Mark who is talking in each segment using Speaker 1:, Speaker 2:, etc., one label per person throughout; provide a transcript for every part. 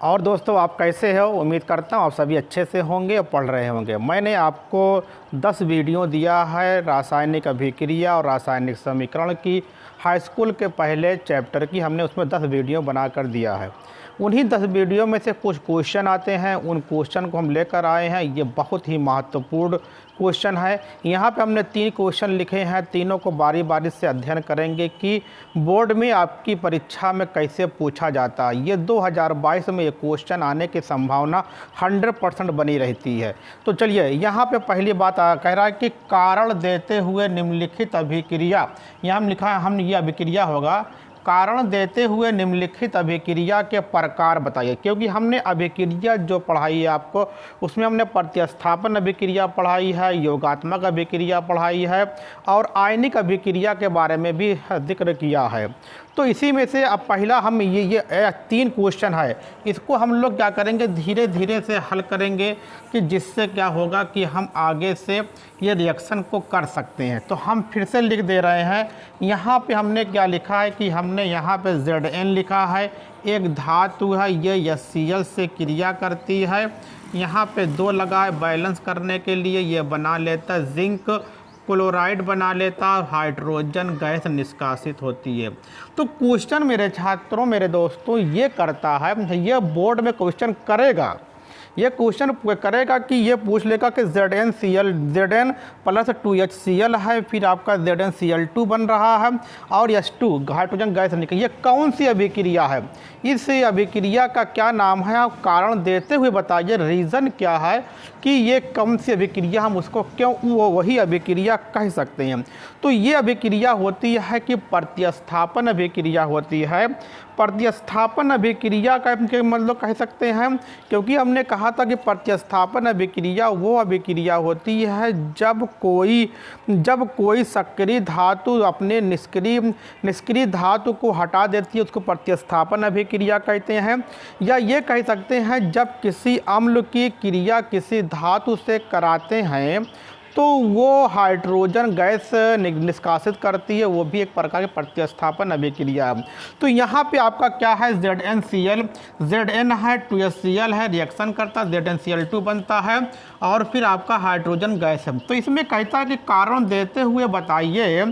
Speaker 1: और दोस्तों, आप कैसे हो? उम्मीद करता हूँ आप सभी अच्छे से होंगे और पढ़ रहे होंगे। मैंने आपको 10 वीडियो दिया है रासायनिक अभिक्रिया और रासायनिक समीकरण की। हाई स्कूल के पहले चैप्टर की हमने उसमें 10 वीडियो बना कर दिया है। उन्हीं 10 वीडियो में से कुछ क्वेश्चन आते हैं, उन क्वेश्चन को हम लेकर आए हैं। ये बहुत ही महत्वपूर्ण क्वेश्चन है। यहाँ पे हमने 3 क्वेश्चन लिखे हैं, तीनों को बारी बारी से अध्ययन करेंगे कि बोर्ड में आपकी परीक्षा में कैसे पूछा जाता है। ये 2022 में ये क्वेश्चन आने की संभावना 100% बनी रहती है। तो चलिए, यहाँ पे पहली बात कह रहा है कि कारण देते हुए निम्नलिखित अभिक्रिया, यहाँ हम लिखा है, हम ये अभिक्रिया होगा, कारण देते हुए निम्नलिखित अभिक्रिया के प्रकार बताइए। क्योंकि हमने अभिक्रिया जो पढ़ाई है आपको, उसमें हमने प्रतिस्थापन अभिक्रिया पढ़ाई है, योगात्मक अभिक्रिया पढ़ाई है और आयनिक अभिक्रिया के बारे में भी जिक्र किया है। तो इसी में से अब पहला हम ये 3 क्वेश्चन है, इसको हम लोग क्या करेंगे, धीरे धीरे से हल करेंगे कि जिससे क्या होगा कि हम आगे से ये रिएक्शन को कर सकते हैं। तो हम फिर से लिख दे रहे हैं। यहाँ पे हमने क्या लिखा है कि हमने यहाँ पे Zn लिखा है, एक धातु है, ये HCl से क्रिया करती है। यहाँ पे 2 लगा है बैलेंस करने के लिए, ये बना लेता है जिंक क्लोराइड बना लेता, हाइड्रोजन गैस निष्कासित होती है। तो क्वेश्चन मेरे छात्रों, मेरे दोस्तों, ये करता है, ये बोर्ड में क्वेश्चन करेगा, ये क्वेश्चन करेगा कि ये पूछ लेगा कि Zn प्लस 2HCl है, फिर आपका ZnCl2 बन रहा है और H2 हाइड्रोजन गैस निकल, ये कौन सी अभिक्रिया है, इस अभिक्रिया का क्या नाम है, आप कारण देते हुए बताइए, रीज़न क्या है कि ये कौन सी अभिक्रिया, हम उसको क्यों वही अभिक्रिया कह सकते हैं। तो ये अभिक्रिया होती है कि प्रतिस्थापन अभिक्रिया होती है। प्रतिस्थापन अभिक्रिया का मतलब कह सकते हैं, क्योंकि हमने कहा था कि प्रतिस्थापन अभिक्रिया वो अभिक्रिया होती है जब कोई सक्रिय धातु अपने निष्क्रिय धातु को हटा देती है, उसको प्रतिस्थापन अभिक्रिया कहते हैं। या ये कह सकते हैं जब किसी अम्ल की क्रिया किसी धातु से कराते हैं तो वो हाइड्रोजन गैस निष्कासित करती है, वो भी एक प्रकार की प्रतिस्थापन अभिक्रिया है। तो यहाँ पे आपका क्या है, ZnCl, Zn है, 2HCl है, रिएक्शन करता है, ZnCl2 बनता है और फिर आपका हाइड्रोजन गैस है। तो इसमें कहता है कि कारण देते हुए बताइए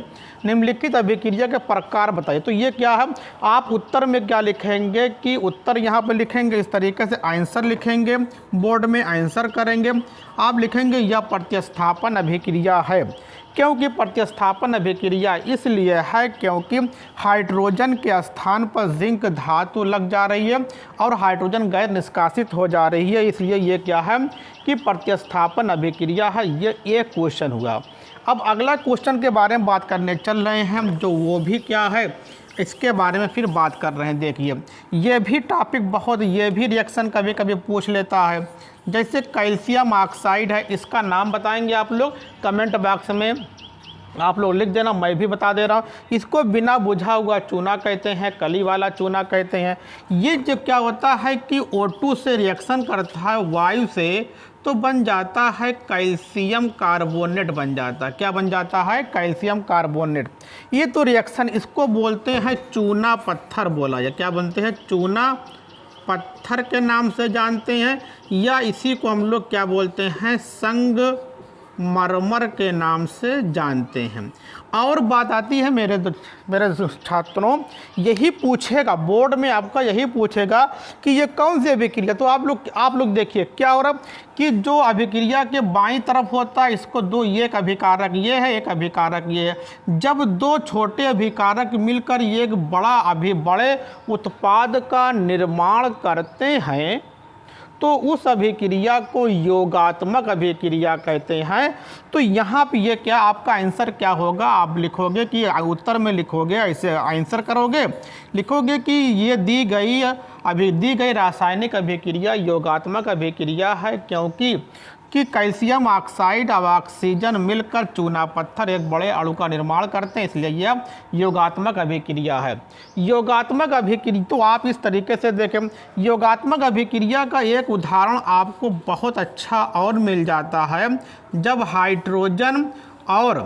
Speaker 1: निम्नलिखित अभिक्रिया के प्रकार बताइए। तो ये क्या है, आप उत्तर में क्या लिखेंगे कि उत्तर यहाँ पर लिखेंगे इस तरीके से, आंसर लिखेंगे, बोर्ड में आंसर करेंगे, आप लिखेंगे यह प्रतिस्थापन अभिक्रिया है। क्योंकि प्रतिस्थापन अभिक्रिया इसलिए है क्योंकि हाइड्रोजन के स्थान पर जिंक धातु लग जा रही है और हाइड्रोजन गैस निष्कासित हो जा रही है, इसलिए ये क्या है कि प्रतिस्थापन अभिक्रिया है। ये एक क्वेश्चन हुआ। अब अगला क्वेश्चन के बारे में बात करने चल रहे हैं, जो वो भी क्या है, इसके बारे में फिर बात कर रहे हैं। देखिए, ये भी टॉपिक बहुत, ये भी रिएक्शन कभी कभी पूछ लेता है। जैसे कैल्शियम ऑक्साइड है, इसका नाम बताएंगे आप लोग, कमेंट बॉक्स में आप लोग लिख देना, मैं भी बता दे रहा हूँ। इसको बिना बुझा हुआ चूना कहते हैं, कली वाला चूना कहते हैं। ये जो क्या होता है कि O2 से रिएक्शन करता है वायु से, तो बन जाता है कैल्शियम कार्बोनेट बन जाता है। क्या बन जाता है? Calcium carbonate. ये तो रिएक्शन, इसको बोलते हैं चूना पत्थर बोला जाए। क्या बनते हैं? चूना पत्थर के नाम से जानते हैं, या इसी को हम लोग क्या बोलते हैं, संगमरमर के नाम से जानते हैं। और बात आती है मेरे छात्रों, यही पूछेगा बोर्ड में, आपका यही पूछेगा कि ये कौन सी अभिक्रिया। तो आप लोग देखिए क्या हो रहा कि जो अभिक्रिया के बाईं तरफ होता है, इसको 2, एक अभिकारक ये है, एक अभिकारक ये है। जब 2 छोटे अभिकारक मिलकर एक बड़े उत्पाद का निर्माण करते हैं तो उस अभिक्रिया को योगात्मक अभिक्रिया कहते हैं। तो यहाँ पे ये क्या, आपका आंसर क्या होगा, आप लिखोगे कि उत्तर में लिखोगे, ऐसे आंसर करोगे, लिखोगे कि ये दी गई रासायनिक अभिक्रिया योगात्मक अभिक्रिया है, क्योंकि कैल्शियम ऑक्साइड और ऑक्सीजन मिलकर चूना पत्थर एक बड़े अणु का निर्माण करते हैं, इसलिए यह योगात्मक अभिक्रिया है। योगात्मक अभिक्रिया, तो आप इस तरीके से देखें, योगात्मक अभिक्रिया का एक उदाहरण आपको बहुत अच्छा और मिल जाता है, जब हाइड्रोजन और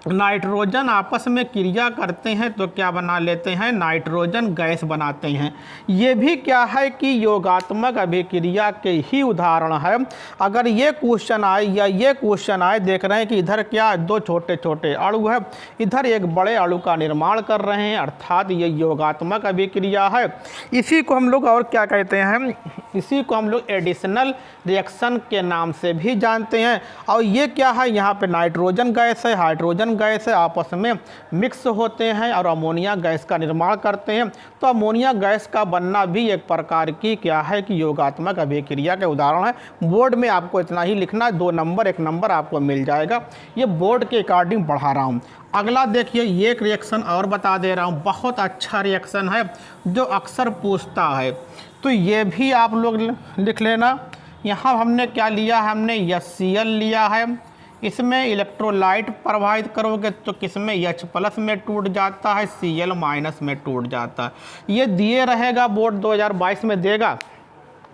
Speaker 1: नाइट्रोजन आपस में क्रिया करते हैं तो क्या बना लेते हैं, नाइट्रोजन गैस बनाते हैं। ये भी क्या है कि योगात्मक अभिक्रिया के ही उदाहरण है। अगर ये क्वेश्चन आए या ये क्वेश्चन आए, देख रहे हैं कि इधर क्या दो छोटे छोटे अणु है, इधर एक बड़े अणु का निर्माण कर रहे हैं, अर्थात ये योगात्मक अभिक्रिया है। इसी को हम लोग और क्या कहते हैं, इसी को हम लोग एडिशनल रिएक्शन के नाम से भी जानते हैं। और ये क्या है, यहाँ पे नाइट्रोजन गैस है, हाइड्रोजन गैस है, आपस में मिक्स होते हैं और अमोनिया गैस का निर्माण करते हैं। तो अमोनिया गैस का बनना भी एक प्रकार की क्या है कि योगात्मक अभिक्रिया के उदाहरण है। बोर्ड में आपको इतना ही लिखना है, 2 नंबर 1 नंबर आपको मिल जाएगा। ये बोर्ड के अकॉर्डिंग पढ़ा रहा हूँ। अगला देखिए, ये एक रिएक्शन और बता दे रहा हूँ, बहुत अच्छा रिएक्शन है जो अक्सर पूछता है, तो ये भी आप लोग लिख लेना। यहाँ हमने क्या लिया है, हमने HCl लिया है। इसमें इलेक्ट्रोलाइट प्रवाहित करोगे तो किसमें H+ में टूट जाता है, Cl- में टूट जाता है। ये दिए रहेगा, बोर्ड 2022 में देगा,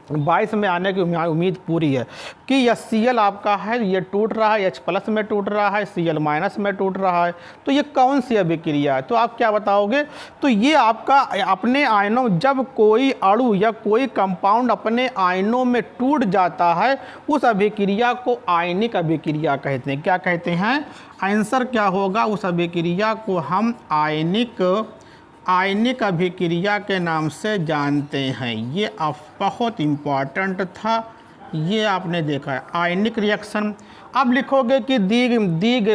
Speaker 1: 22 में आने की उम्मीद पूरी है कि HCl आपका है, ये टूट रहा है, H+ में टूट रहा है, Cl- में टूट रहा है। तो ये कौन सी अभिक्रिया है, तो आप क्या बताओगे, तो ये आपका अपने आयनों, जब कोई अणु या कोई कंपाउंड अपने आयनों में टूट जाता है, उस अभिक्रिया को आयनिक अभिक्रिया कहते हैं। क्या कहते हैं, आंसर क्या होगा, उस अभिक्रिया को हम आयनिक अभिक्रिया के नाम से जानते हैं। ये बहुत इम्पॉर्टेंट था, ये आपने देखा है, आयनिक रिएक्शन। अब लिखोगे कि दी गई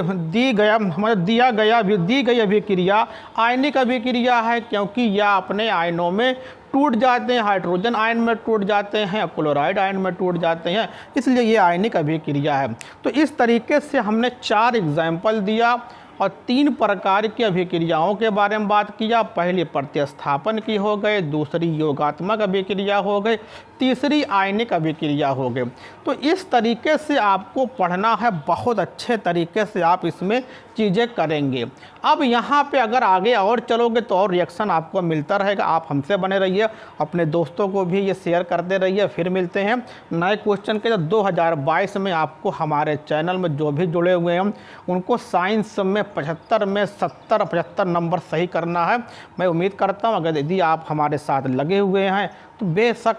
Speaker 1: अभिक्रिया आयनिक अभिक्रिया है, क्योंकि यह अपने आयनों में टूट जाते हैं, हाइड्रोजन आयन में टूट जाते हैं, क्लोराइड आयन में टूट जाते हैं, इसलिए ये आयनिक अभिक्रिया है। तो इस तरीके से हमने 4 एग्जाम्पल दिया और 3 प्रकार की अभिक्रियाओं के बारे में बात किया। पहली प्रतिस्थापन की हो गए, दूसरी योगात्मक अभिक्रिया हो गई, तीसरी आयनिक अभिक्रिया हो गई। तो इस तरीके से आपको पढ़ना है, बहुत अच्छे तरीके से आप इसमें चीज़ें करेंगे। अब यहाँ पे अगर आगे और चलोगे तो और रिएक्शन आपको मिलता रहेगा। आप हमसे बने रहिए, अपने दोस्तों को भी ये शेयर करते रहिए। फिर मिलते हैं नए क्वेश्चन के। 2022 में आपको हमारे चैनल में जो भी जुड़े हुए हैं उनको साइंस में 75 में 70-75 नंबर सही करना है। मैं उम्मीद करता हूँ अगर यदि आप हमारे साथ लगे हुए हैं तो बेशक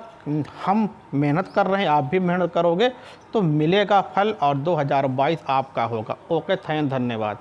Speaker 1: हम मेहनत कर रहे हैं, आप भी मेहनत करोगे तो मिलेगा फल और 2022 आपका होगा। ओके, धन्यवाद।